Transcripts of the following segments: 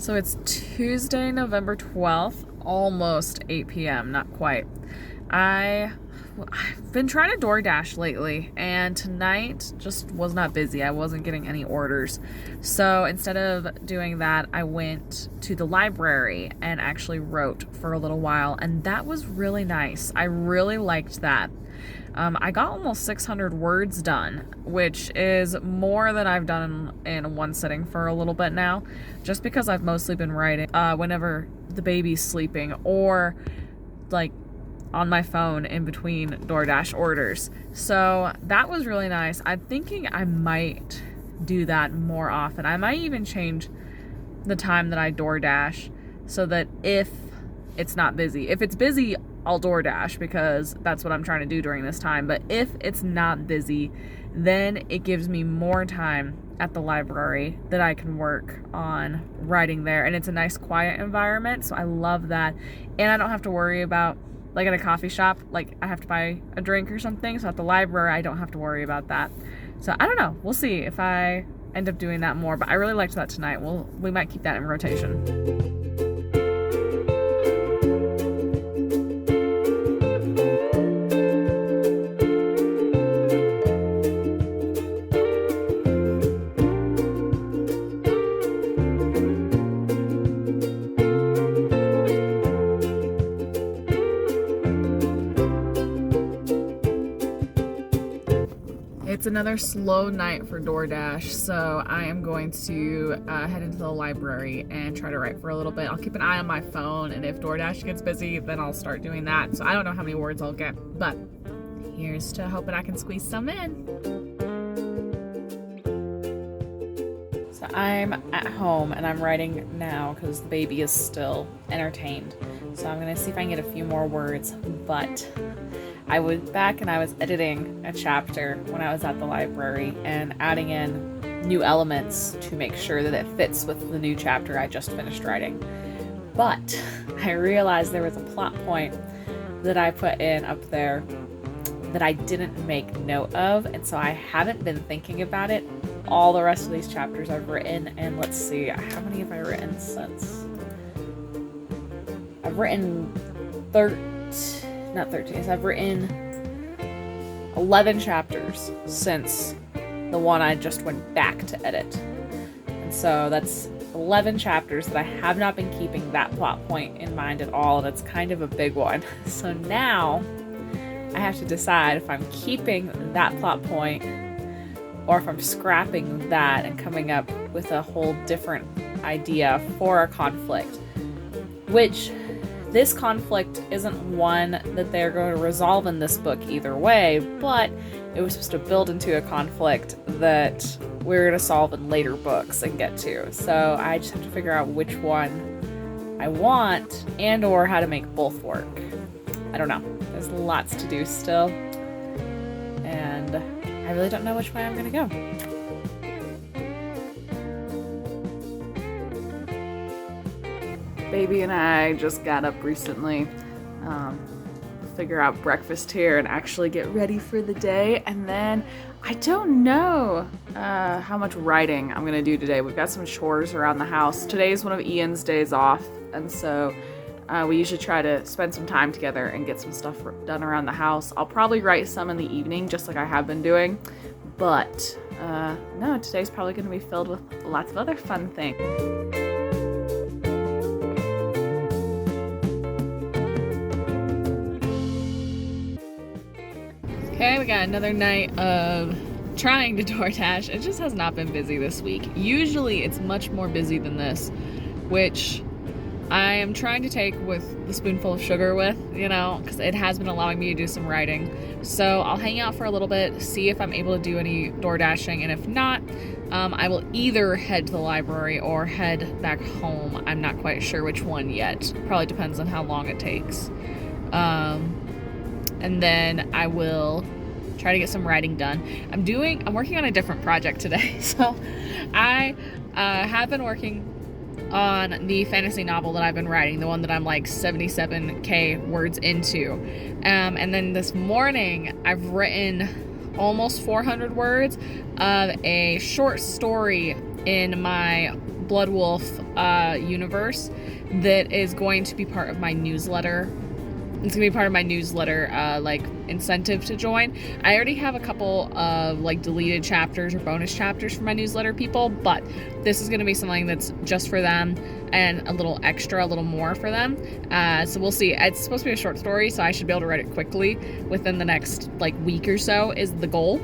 So it's Tuesday, November 12th, almost 8 p.m., not quite. I've been trying to DoorDash lately, and tonight just was not busy. I wasn't getting any orders. So instead of doing that, I went to the library and actually wrote for a little while, and that was really nice. I really liked that. I got almost 600 words done, which is more than I've done in one sitting for a little bit now, just because I've mostly been writing whenever the baby's sleeping or like on my phone in between DoorDash orders. So that was really nice. I'm thinking I might do that more often. I might even change the time that I DoorDash so that if it's not busy, if it's busy, I'll DoorDash because that's what I'm trying to do during this time. But if it's not busy, then it gives me more time at the library that I can work on writing there. And it's a nice quiet environment, so I love that. And I don't have to worry about, like at a coffee shop, like I have to buy a drink or something. So at the library, I don't have to worry about that. So I don't know. We'll see if I end up doing that more. But I really liked that tonight. We might keep that in rotation. It's another slow night for DoorDash, so I am going to head into the library and try to write for a little bit. I'll keep an eye on my phone, and if DoorDash gets busy, then I'll start doing that. So I don't know how many words I'll get, but here's to hoping I can squeeze some in. So I'm at home, and I'm writing now because the baby is still entertained. So I'm going to see if I can get a few more words, but I was back and I was editing a chapter when I was at the library and adding in new elements to make sure that it fits with the new chapter I just finished writing. But I realized there was a plot point that I put in up there that I didn't make note of, and so I haven't been thinking about it all the rest of these chapters I've written. And let's see, how many have I written since? I've written 13. I've written 11 chapters since the one I just went back to edit. And so that's 11 chapters that I have not been keeping that plot point in mind at all, and it's kind of a big one. So now I have to decide if I'm keeping that plot point or if I'm scrapping that and coming up with a whole different idea for a conflict, which this conflict isn't one that they're going to resolve in this book either way, but it was supposed to build into a conflict that we're going to solve in later books and get to. So I just have to figure out which one I want and or how to make both work. I don't know. There's lots to do still, and I really don't know which way I'm going to go. Baby and I just got up recently, figure out breakfast here and actually get ready for the day. And then I don't know how much writing I'm gonna do today. We've got some chores around the house. Today is one of Ian's days off, and so we usually try to spend some time together and get some stuff done around the house. I'll probably write some in the evening, just like I have been doing. But no, today's probably gonna be filled with lots of other fun things. Okay, we got another night of trying to DoorDash. It just has not been busy this week. Usually it's much more busy than this, which I am trying to take with the spoonful of sugar with, because it has been allowing me to do some writing. So I'll hang out for a little bit, see if I'm able to do any DoorDashing, and if not, I will either head to the library or head back home. I'm not quite sure which one yet. Probably depends on how long it takes. And then I will try to get some writing done. I'm working on a different project today. So I have been working on the fantasy novel that I've been writing, the one that I'm like 77k words into. And then this morning I've written almost 400 words of a short story in my Blood Wolf universe that is going to be part of my newsletter. It's gonna be part of my newsletter, like incentive to join. I already have a couple of like deleted chapters or bonus chapters for my newsletter people, but this is gonna be something that's just for them and a little extra, a little more for them. So we'll see. It's supposed to be a short story, so I should be able to write it quickly within the next like week or so is the goal.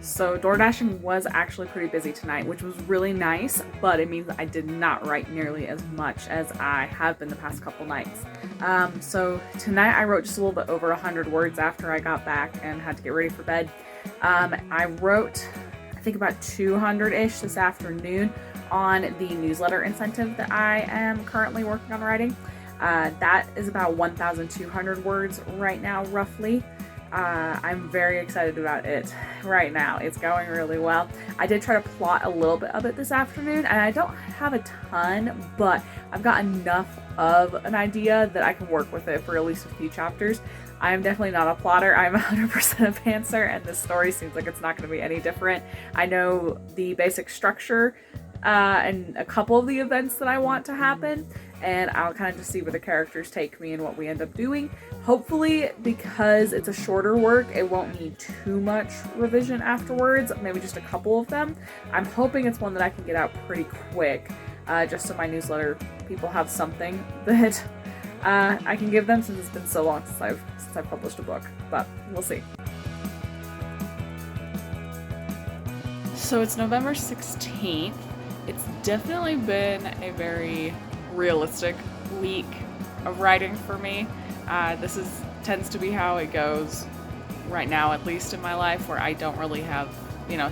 So DoorDashing was actually pretty busy tonight, which was really nice, but it means I did not write nearly as much as I have been the past couple nights. So tonight I wrote just a little bit over 100 words after I got back and had to get ready for bed. I wrote, I think about 200-ish this afternoon on the newsletter incentive that I am currently working on writing. That is about 1,200 words right now, roughly. I'm very excited about it right now. It's going really well. I did try to plot a little bit of it this afternoon, and I don't have a ton, but I've got enough of an idea that I can work with it for at least a few chapters. I am definitely not a plotter. I'm 100% a pantser, and this story seems like it's not going to be any different. I know the basic structure and a couple of the events that I want to happen, and I'll kind of just see where the characters take me and what we end up doing. Hopefully, because it's a shorter work, it won't need too much revision afterwards, maybe just a couple of them. I'm hoping it's one that I can get out pretty quick, just so my newsletter people have something that I can give them, since it's been so long since I've published a book, but we'll see. So it's November 16th. It's definitely been a very realistic week of writing for me. This tends to be how it goes right now, at least in my life, where I don't really have,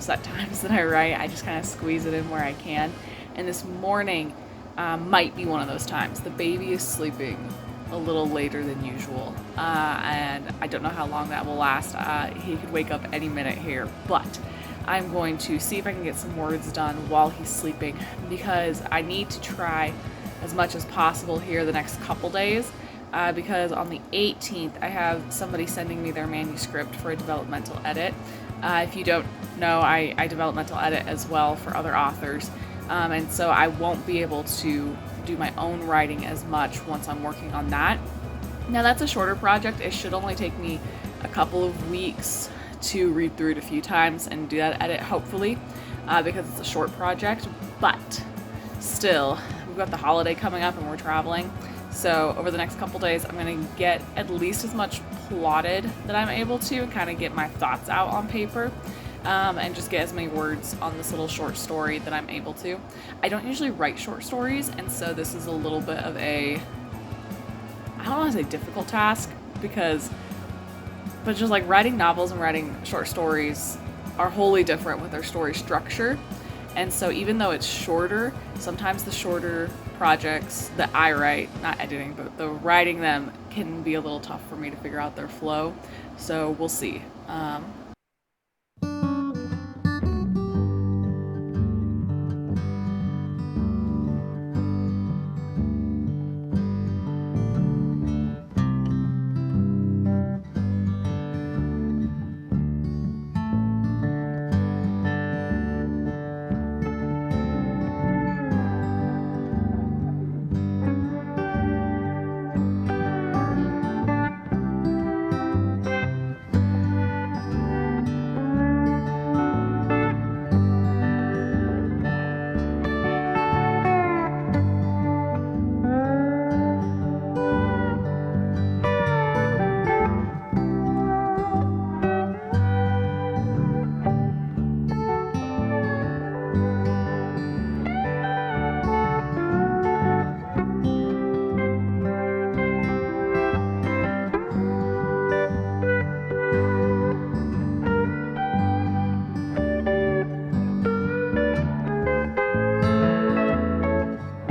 set times that I write. I just kind of squeeze it in where I can. And this morning might be one of those times. The baby is sleeping a little later than usual, and I don't know how long that will last. He could wake up any minute here, but I'm going to see if I can get some words done while he's sleeping, because I need to try as much as possible here the next couple days, because on the 18th I have somebody sending me their manuscript for a developmental edit. If you don't know, I developmental edit as well for other authors, and so I won't be able to do my own writing as much once I'm working on that. Now that's a shorter project. It should only take me a couple of weeks to read through it a few times and do that edit, hopefully, because it's a short project, but still, we've got the holiday coming up and we're traveling, so over the next couple days I'm going to get at least as much plotted that I'm able to, and kind of get my thoughts out on paper, and just get as many words on this little short story that I'm able to. I don't usually write short stories, and so this is a little bit of a, I don't want to say difficult task, but just like writing novels and writing short stories are wholly different with their story structure. And so even though it's shorter, sometimes the shorter projects that I write, not editing, but the writing them, can be a little tough for me to figure out their flow. So we'll see.